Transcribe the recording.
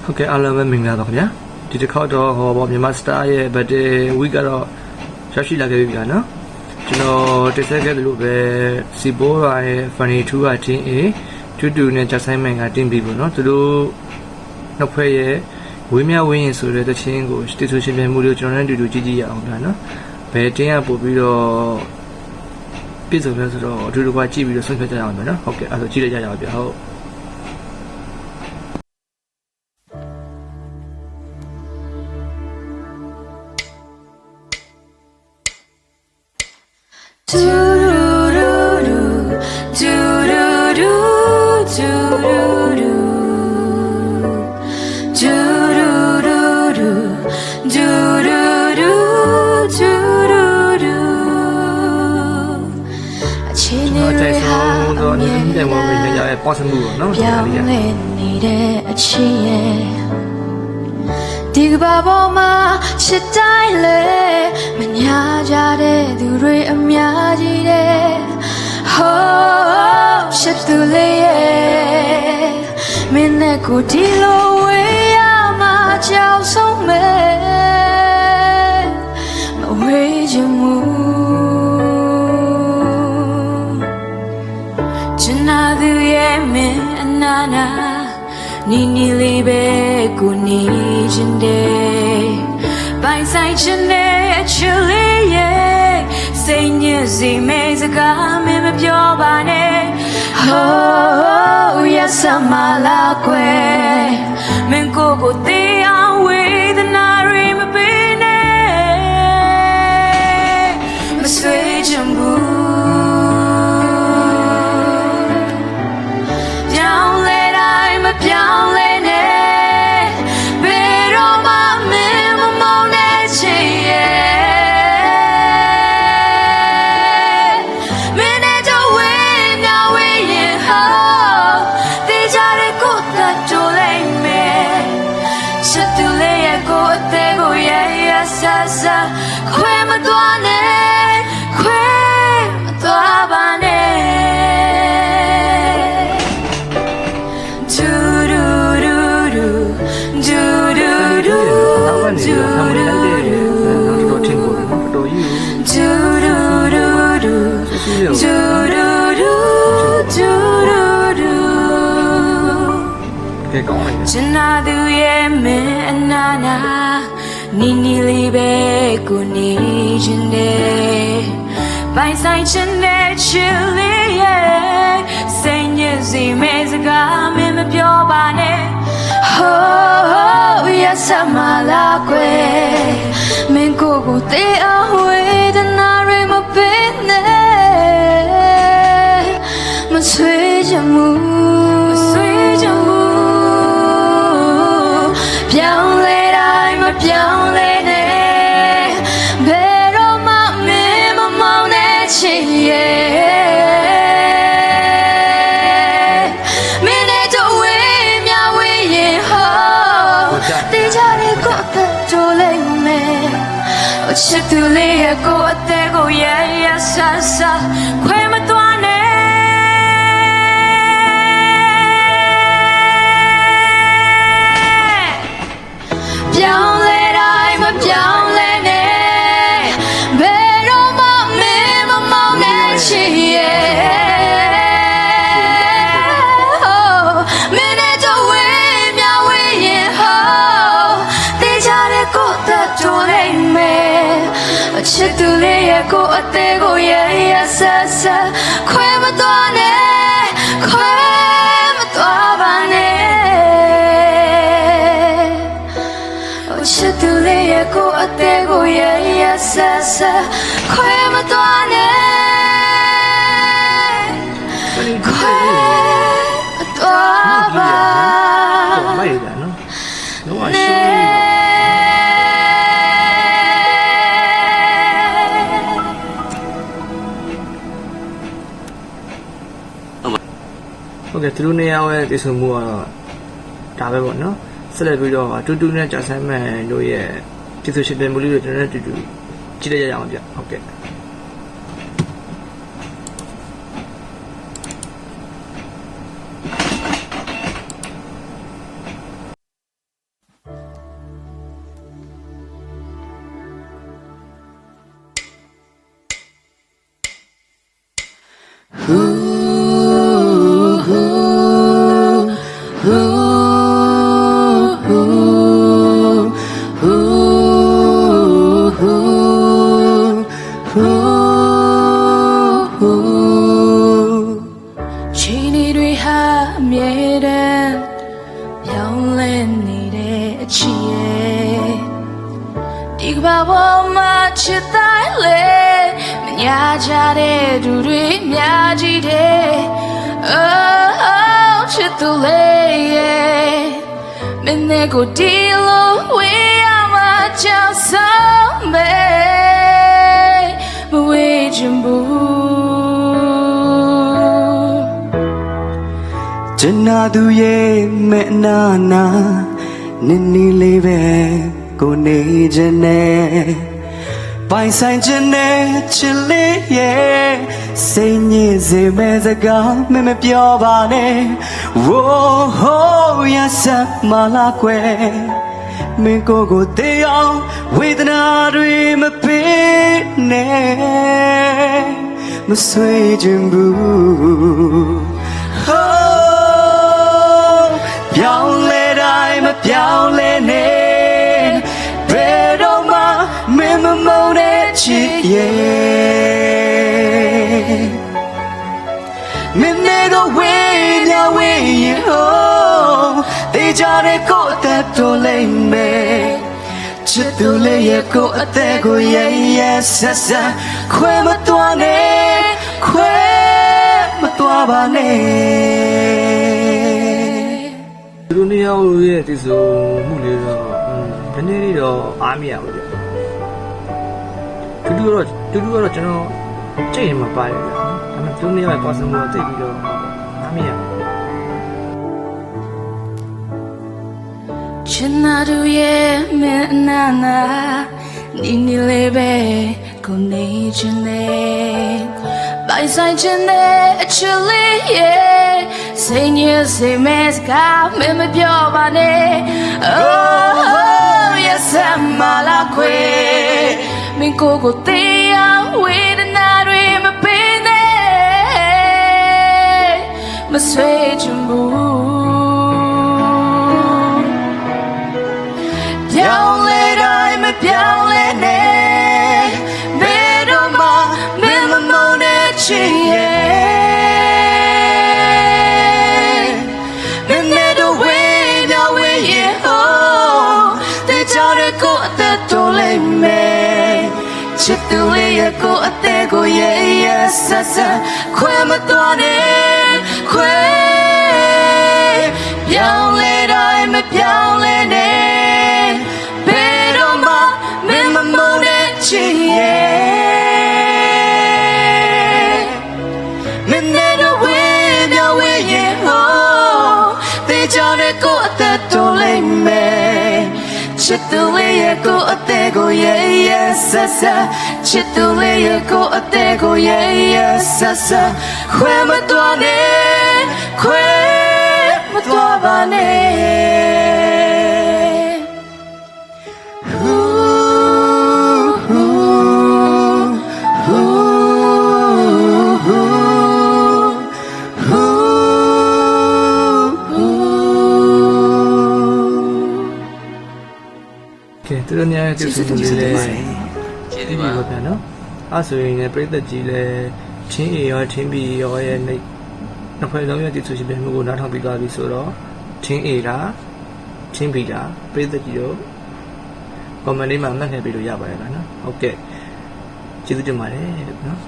ဟုတ်ကဲ့အားလုံးပဲမင်္ဂလာပါခင်ဗျာဒီတစ်ခေါက်တော့ဟောပေါ့မြန်မာစတာရဲ့ birthday week ကတော့ရောက်ရှိလာခဲ့ပြီဗျာနော်ကျွန်တော်တက်ဆက်ခဲ့သလိုပဲစီဘိုးရာရဲ့ funny 2ကတင်း A 22နဲ့ဂျက်ဆိုင်မန်ကတင်း B ပေါ့နော်သူတို့နှစ်ဖွဲ့ရဲ့ဝင်းမြဝင်းရင်ဆိုတဲ့တခြင်းကိုတီဆိုရှင်ပြမှုလို့ကျွန်တော်တို့ကြည့်ကြည့်ရအောင်ဗျာနော်ဘယ်တင်းကပို့ပြီးတော့ပြည့်စုံလဲဆိုတော့အတူတူကကြည့်ပြီးတော့ဆုံးဖြတ်ကြရအောင်ဗျာနော်ဟုတ်ကဲ့အဲ့ဒါကြည့်လိုက်ကြရအောင်ဗျာဟုတ်တဲ့မော်ရီနဲ့ရတဲ့ပေါ့စမှုပေါ့နော်ဒီဟာလေးနေတဲ့အချင်းရဲ့ဒီကဘာပေါ်မှာချစ်တိုင်းလေမညာကြတဲ့သူတွေအများကြီးတဲ့ဟိုးချစ်သူလေးရဲ့မင်းနဲ့ကိုဒီလိုဝေးရမှာကြောက်ဆုံးမယ်မဝေးချင်ဘူးသူရဲ့မင်းအနာနာနီနီလေးပဲကိုနေချင်တယ်ပိုင်ဆိုင်ချင်တဲ့အချစ်လေးရဲ့စိတ်ညစ်စီမဲစကားမင်းမပြောပါနဲ့ Oh yes I'm la que မင်းကိုတေးအောင်ဝေဒနာတွေမပေးနဲ့မဆွေးချင်ဘူးပြောင်းလဲနေဘယ်တော့မှမင်းမမောင်းတဲ့ချင်ရဲ့မင်းနဲ့တော့ဝေးမြဝေးရင်ဟောတေးကြတဲ့ကိုယ်သက်ကြိုးလိုက်မယ်ချစ်သူလေးရဲ့ကိုယ်အသေးကိုရဲ့ရဆဆခွဲမသွားနဲ့ခွဲမသွားပါနဲ့ချင်နာသူရဲ့မင်းအနာနာနီနီလေးပဲကိုနေချင်တယ်ပိုင်ဆိုင်ချင်တဲ့ချစ်လေးရဲ့စိတ်ညစ်စီမဲစကားမင်းမပြောပါနဲ့ Oh yes I'm la que မင်းကိုတေးအောင်ဝေဒနာတွေမပေးနဲ့မဆွေးချင်ဘူးပြောင်းလဲတိုင်းမပြောင်းလဲနဲ့ဘယ်တော့မှမင်းမမောင်းတဲ့ချစ်ရဲ့မင်းနဲ့တော့ဝေးမြဝေးရင်ဟောတေးကြတဲ့ကိုယ်သက်ကြိုးလိုက်မယ်ချစ်သူလေးရဲ့ကိုယ်အသေးကိုရဲ့ရဆဆခွဲမသွားနဲ့ပြောင်းလဲတိုင်းမပြောင်းလဲနဲ့ဘယ်တော့မှမင်းမမောင်းတဲ့ချစ်ရဲ့မင်းနဲ့တော့ဝေးမြဝေးရင်ဟောတေးကြတဲ့ကိုယ်သက်ကြိုးလိုက်မယ်ချစ်သူလေးရဲ့ကိုယ်အသေးကိုရဲ့ရဆဆခွဲမသွားနဲ့ခွဲမသွားပါနဲ့ချစ်သူလေးရဲ့ကိုယ်အသေးကိုရဲ့ရဆဆခွဲမသွားနဲ့ခွဲမသွားပါမိုက်တယ်နော်လုံးဝရှင်းဟုတ်ကဲ့သူတို့နေရာရဲ့တည်ဆုံမှုကတော့ဒါပဲပေါ့နော်ဆက်လက်ပြီးတော့တူတူနဲ့ကြာဆိုင်မန်တို့ရဲ့တည်ဆုံရှင်ပြမှုလေးတွေကျွန်တော်တို့တူတူကြည့်လိုက်ရအောင်ဗျဟုတ်ကဲ့ ချီနေတွေဟာအမြဲတမ်းပြောင်းလဲနေတဲ့အချီရဲ့ဒီကဘာပေါ်မှာချစ်တိုင်းလေမညာကြတဲ့သူတွေများကြီးတဲ့ Oh ချစ်သူလေးရဲ့မင်းနဲ့ကိုဒီလိုဝေးရမှာကြောက်ဆုံးမေမဝေးချင်ဘူး ကျွန်တော်သူရဲ့မဲ့နာနာနင်းနေလေးပဲကိုနေခြင်းနဲ့ပိုင်ဆိုင်ခြင်းနဲ့ချစ်လေးရဲ့စိတ်ညစ်စေမဲ့စကားမမပြောပါနဲ့ Whoa yes မလာကွယ်မင်းကိုတေးအောင်ဝေဒနာတွေမပေးနဲ့မဆွေးခြင်းဘူး ပြောင်းလဲတိုင်းမပြောင်းလဲနဲ့ဘယ်တော့မှမင်းမမုန်းတဲ့ချစ်ရဲ့မင်းနဲ့တော့ဝေးမြဝေးရင်ဟောတေးကြတဲ့ကိုယ်အသက်တော်လိမ့်မယ်ချစ်သူလေးရဲ့ကိုယ်အသက်ကိုရဲ့ရဲ့ဆက်ဆက်ခွဲမသွားနဲ့ခွဲမသွားပါနဲ့ သူတို့နှစ်ယောက်ရဲ့ဒီဆိုမှုလေးတော့ဒီနေ့လေးတော့အားမရဘူးဗျတူတူကတော့ကျွန်တော်ကြိတ်ရင်မပါတယ်ဗျဒါပေမဲ့သူတို့နှစ်ယောက်ရဲ့ပေါ်စံတော့တိတ်ပြီးတော့အားမရဘူး ချင်နာသူရဲ့မင်းအနာနာနီနီလေးပဲကိုနေချင်တယ်ပိုင်ဆိုင်ချင်တဲ့အချစ်လေးရဲ့စိတ်ညစ်စေမဲ့စကားမင်းမပြောပါနဲ့ Oh yes မလာခွေမင်းကိုတေးအောင်ဝေဒနာတွေမပေးနဲ့မဆွေးချင်ဘူး ပြောင်းလဲတိုင်းမပြောင်းလဲနဲ့ဘယ်တော့မှမင်းမမုန်းတဲ့ချစ်ရဲ့မင်းနဲ့တော့ဝေးမြဝေးရင်ဟောတေးကြတဲ့ကိုအသက်တော်လိမ့်မယ်ချစ်သူလေးရဲ့ကိုအသက်ကိုရဲ့ရဲ့ဆက်ဆက်ခွဲမသွားနဲ့ခွဲပြောင်းလဲတိုင်းမပြောင်းလဲနဲ့ ချစ်ရဲ့မင်းနဲ့တော့ဝေးမြဝေးရင်ဟောတေးကြတဲ့ကိုအသက်တော်လိမ့်မယ်ချစ်သူလေးရဲ့ကိုအသက်ကိုရဲ့ရဲ့ဆက်ဆက်ချစ်သူလေးရဲ့ကိုအသက်ကိုရဲ့ရဲ့ဆက်ဆက်ခွဲမသွားနဲ့ခွဲမသွားပါနဲ့ ကဲသူတို့များရဲ့ဒီဆိုမှုလေးလည်းကျေးဇူးပါဗျာနော်အဲ့ဆိုရင်လည်းပြည်သက်ကြီးလည်းချင်းအေရောချင်းဘီရောရဲ့နှစ်ဖွဲ့လုံးရဲ့ဒီဆိုရှင်ပြမှုကိုနားထောင်ပြီးသွားပြီဆိုတော့ချင်းအေလားချင်းဘီလားပြည်သက်ကြီးတို့ကွန်မန့်လေးမှာမှတ်ခဲ့ပြီးလို့ရပါတယ်ဗျာနော်ဟုတ်ကဲ့ကျေးဇူးတင်ပါတယ်နော်